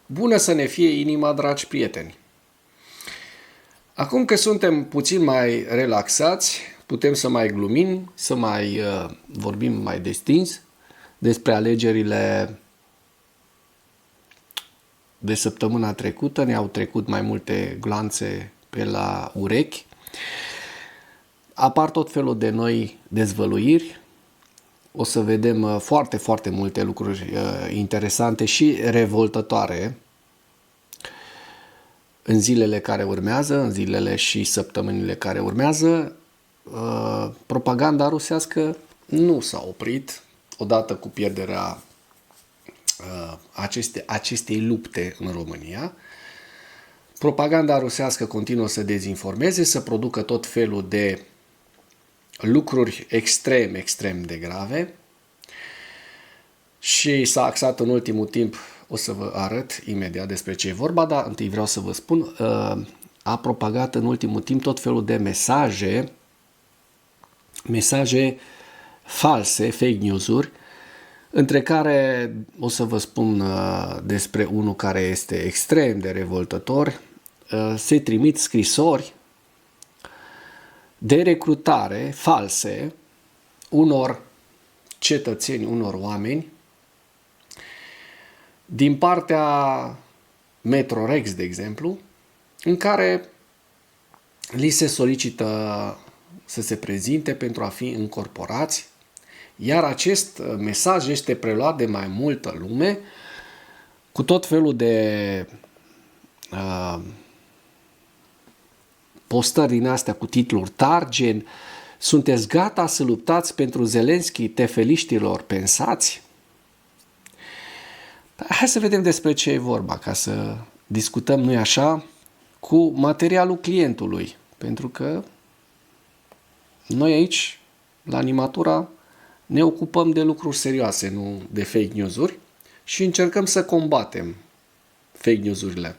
Bună să ne fie inima, dragi prieteni! Acum că suntem puțin mai relaxați, putem să mai glumim, să mai vorbim mai destins despre alegerile de săptămâna trecută. Ne-au trecut mai multe glanțe pe la urechi. Apar tot felul de noi dezvăluiri. O să vedem foarte, foarte multe lucruri interesante și revoltătoare în zilele care urmează, în zilele și săptămânile care urmează. Propaganda rusească nu s-a oprit odată cu pierderea acestei lupte în România. Propaganda rusească continuă să dezinformeze, să producă tot felul de lucruri extrem, extrem de grave și s-a axat în ultimul timp, o să vă arăt imediat despre ce e vorba, dar întâi vreau să vă spun, a propagat în ultimul timp tot felul de mesaje false, fake news-uri, între care o să vă spun despre unul care este extrem de revoltător. Se trimit scrisori de recrutare false unor cetățeni, unor oameni din partea Metrorex, de exemplu, în care li se solicită să se prezinte pentru a fi încorporați, iar acest mesaj este preluat de mai multă lume cu tot felul de postări din astea cu titluri tari, gen: sunteți gata să luptați pentru Zelenski, tefeliștilor, pensați? Hai să vedem despre ce e vorba, ca să discutăm, nu-i așa, cu materialul clientului. Pentru că noi aici, la Animatura, ne ocupăm de lucruri serioase, nu de fake news-uri, și încercăm să combatem fake news-urile.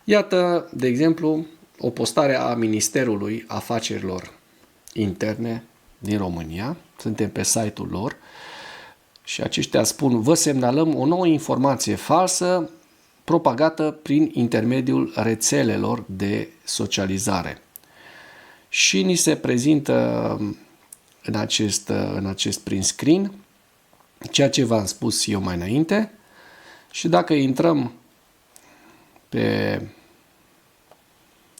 Iată, de exemplu, o postare a Ministerului Afacerilor Interne din România. Suntem pe site-ul lor și aceștia spun: vă semnalăm o nouă informație falsă propagată prin intermediul rețelelor de socializare. Și ni se prezintă în acest print screen ceea ce v-am spus eu mai înainte. Și dacă intrăm pe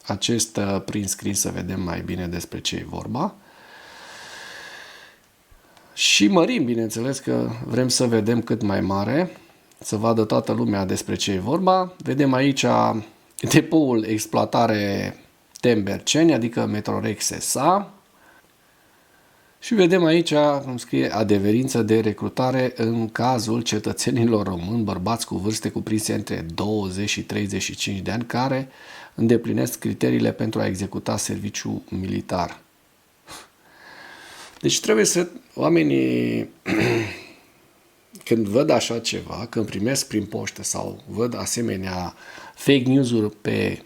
acest print screen să vedem mai bine despre ce e vorba. Și mărim, bineînțeles că vrem să vedem cât mai mare, să vadă toată lumea despre ce e vorba. Vedem aici depoul exploatare Temberceni, adică Metrorex S.A. Și vedem aici, cum scrie, adeverință de recrutare în cazul cetățenilor români, bărbați cu vârste cuprinse între 20 și 35 de ani, care îndeplinesc criteriile pentru a executa serviciu militar. Deci trebuie să oamenii, când văd așa ceva, când primesc prin poștă sau văd asemenea fake news-uri pe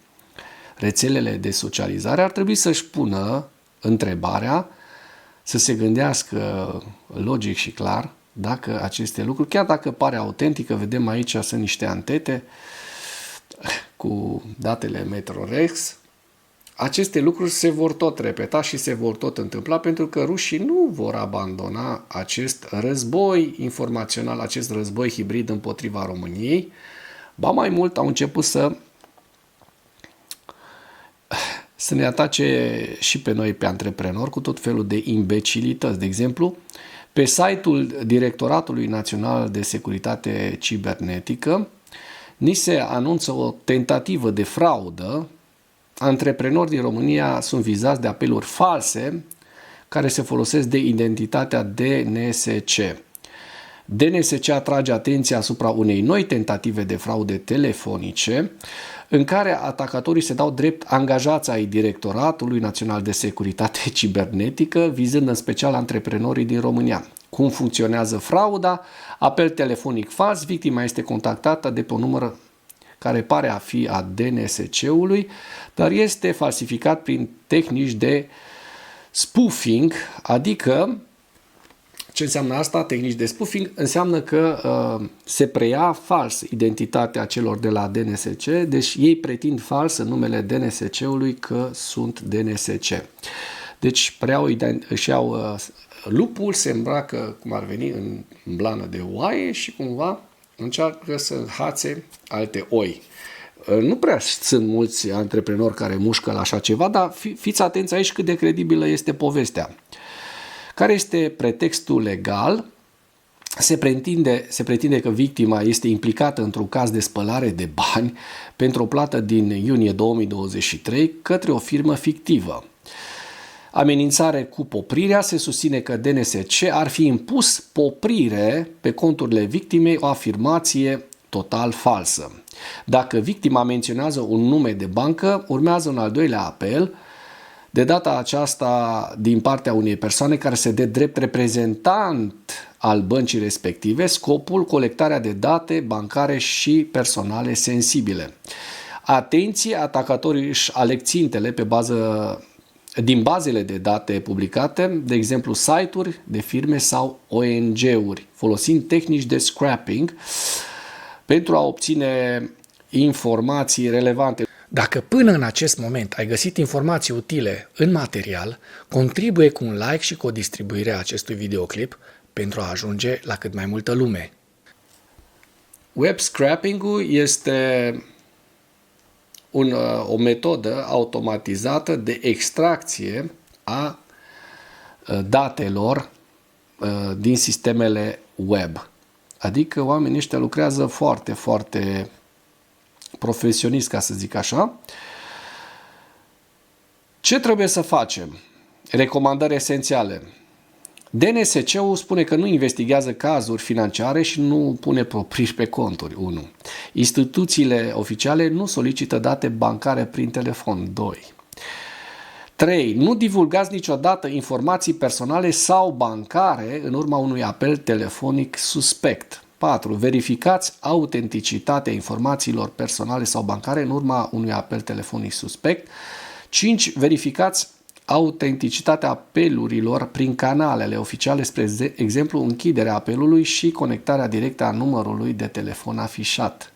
rețelele de socializare, ar trebui să-și pună întrebarea, să se gândească logic și clar dacă aceste lucruri, chiar dacă pare autentică, vedem aici sunt niște antete cu datele Metrorex, aceste lucruri se vor tot repeta și se vor tot întâmpla, pentru că rușii nu vor abandona acest război informațional, acest război hibrid împotriva României. Ba mai mult, au început să ne atace și pe noi, pe antreprenori, cu tot felul de imbecilități. De exemplu, pe site-ul Directoratului Național de Securitate Cibernetică ni se anunță o tentativă de fraudă. Antreprenori din România sunt vizați de apeluri false care se folosesc de identitatea DNSC. DNSC atrage atenția asupra unei noi tentative de fraude telefonice în care atacatorii se dau drept angajați ai Directoratului Național de Securitate Cibernetică, vizând în special antreprenorii din România. Cum funcționează frauda? Apel telefonic fals, victima este contactată de pe un număr care pare a fi a DNSC-ului, dar este falsificat prin tehnici de spoofing, adică Ce înseamnă asta? Tehnici de spoofing înseamnă că se preia fals identitatea celor de la DNSC, deci ei pretind fals în numele DNSC-ului că sunt DNSC. Deci își iau lupul, se îmbracă, cum ar veni, în blană de oaie și cumva încearcă să înhațe alte oi. Nu prea sunt mulți antreprenori care mușcă la așa ceva, dar fiți atenți aici cât de credibilă este povestea. Care este pretextul legal? Se pretinde că victima este implicată într-un caz de spălare de bani pentru o plată din iunie 2023 către o firmă fictivă. Amenințare cu poprirea, se susține că DNSC ar fi impus poprire pe conturile victimei, o afirmație total falsă. Dacă victima menționează un nume de bancă, urmează un al doilea apel, de data aceasta din partea unei persoane care se dă drept reprezentant al băncii respective, scopul colectarea de date bancare și personale sensibile. Atenție, atacatorii își aleg țintele din bazele de date publicate, de exemplu site-uri de firme sau ONG-uri, folosind tehnici de scrapping pentru a obține informații relevante. Dacă până în acest moment ai găsit informații utile în material, contribuie cu un like și cu o distribuire a acestui videoclip pentru a ajunge la cât mai multă lume. Web scrapping-ul este o metodă automatizată de extracție a datelor din sistemele web. Adică oamenii ăștia lucrează foarte, foarte profesionist, ca să zic așa. Ce trebuie să facem? Recomandări esențiale. DNSC-ul spune că nu investigează cazuri financiare și nu pune popriri pe conturi. 1. Instituțiile oficiale nu solicită date bancare prin telefon. 2. 3. Nu divulgați niciodată informații personale sau bancare în urma unui apel telefonic suspect. 4. Verificați autenticitatea informațiilor personale sau bancare în urma unui apel telefonic suspect. 5. Verificați autenticitatea apelurilor prin canalele oficiale, spre exemplu închiderea apelului și conectarea directă a numărului de telefon afișat.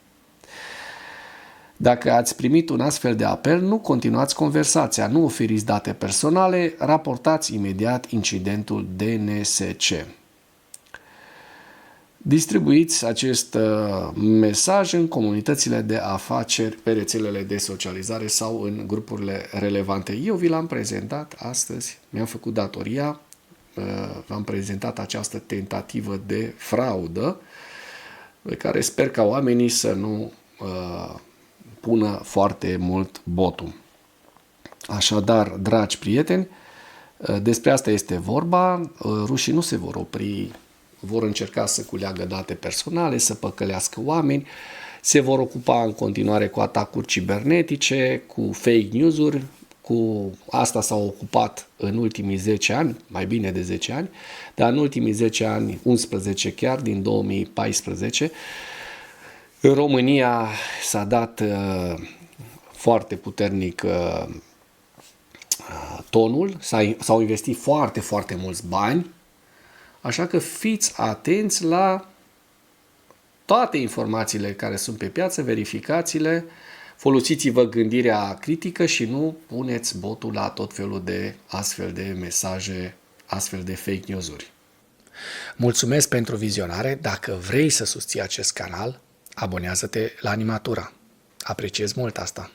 Dacă ați primit un astfel de apel, nu continuați conversația, nu oferiți date personale, raportați imediat incidentul DNSC. Distribuiți acest mesaj în comunitățile de afaceri, pe rețelele de socializare sau în grupurile relevante. Eu vi l-am prezentat astăzi, mi-am făcut datoria, v-am prezentat această tentativă de fraudă, pe care sper ca oamenii să nu pună foarte mult botul. Așadar, dragi prieteni, despre asta este vorba. Rușii nu se vor opri, vor încerca să culeagă date personale, să păcălească oameni, se vor ocupa în continuare cu atacuri cibernetice, cu fake news-uri, cu asta s-au ocupat în ultimii 10 ani, mai bine de 10 ani, dar în ultimii 10 ani, 11 chiar, din 2014, în România s-a dat foarte puternic tonul, s-au investit foarte, foarte mulți bani, așa că fiți atenți la toate informațiile care sunt pe piață, verificați-le, folosiți-vă gândirea critică și nu puneți botul la tot felul de astfel de mesaje, astfel de fake news-uri. Mulțumesc pentru vizionare. Dacă vrei să susții acest canal, abonează-te la Animatura. Apreciez mult asta.